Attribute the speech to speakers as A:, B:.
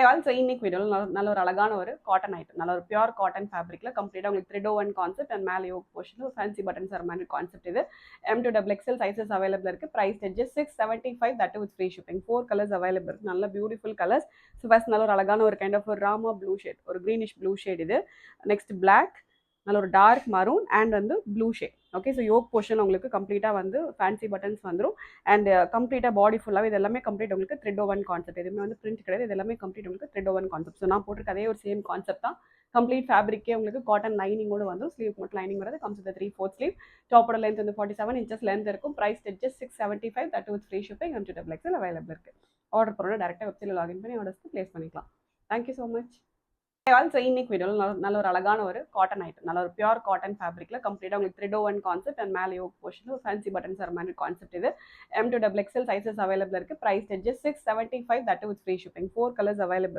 A: Also இன்னைக்கு வீடியோவில் நல்ல ஒரு அழகான ஒரு காட்டன் ஐட்டம், நல்ல ஒரு பியூர் காட்டன் ஃபேப்ரிக்ல கம்ப்ளீட்டாக உங்களுக்கு 3-1 கான்செப்ட் அண்ட் மேலே யோக் போர்ஷன் ஃபேன்சி பட்டன்ஸ் வர மாதிரி கான்செப்ட். இது M2XXL சைஸஸ் அவைலபிள் இருக்கு. Price just 675, that with free shipping. 4 colours available இருக்கு. நல்ல பியூட்டிஃபுல் கலர்ஸ். ஸோ ஃபர்ஸ்ட் நல்ல ஒரு அழகான ஒரு கைண்ட் ஆஃப் ஒரு ராமா ப்ளூ ஷேட், ஒரு க்ரீனிஷ் ப்ளூ ஷேட். இது நெக்ஸ்ட் பிளாக், நல்ல ஒரு டார்க் மரூன் அண்ட் வந்து blue shade. Okay, so yoke portion உங்களுக்கு கம்ப்ளீட்டாக வந்து ஃபேன்சி பட்டன்ஸ் வந்துடும். அண்ட் கம்ப்ளீட்டாக பாடி ஃபுல்லாகவே இது எல்லாமே கம்ப்ளீட் உங்களுக்கு 3-1 கான்செப்ட். எதுவுமே வந்து பிரிண்ட் கிடையாது. இது எல்லாமே கம்ப்ளீட் உங்களுக்கு 3-1 கான்செப்ட். ஸோ நான் போட்டிருக்க அதே ஒரு சேம் கான்செப்ட் தான். கம்ப்ளீட் ஃபேப்ரிக்கே உங்களுக்கு காட்டன் லைனிங்கோடு வந்து ஸ்லீவ் மட்டும் லைனிங் வரது. Comes with 3/4 sleeve. டாப்போட லென்த் வந்து 47 inches லென்த் இருக்கும். Price just 675, that with free shipping. M2XXL available இருக்கு. ஆர்டர் பண்ணோட டேரெக்டாக வெப்சைட்டில் லாகின் பண்ணி ஆர்டர்ஸ்க்கு ப்ளேஸ் பண்ணிக்கலாம். Thank you so much. ஆல்சோ இன்னைக்கு வீடியோவில் நல்ல ஒரு அழகான ஒரு காட்டன் ஐட்டம், நல்ல ஒரு பியூர் காட்டன் ஃபேப்ரிக்ல கம்ப்ளீட்டாக உங்களுக்கு 3-1 கான்செப்ட் அண்ட் மேலே யோக் போர்ஷன் ஃபேன்சி பட்டன்ஸ் வர மாதிரி கான்செப்ட். இது M2XXL சைஸஸ் அவைலபிள் இருக்கு. Price just 675, that with free shipping. 4 colours available.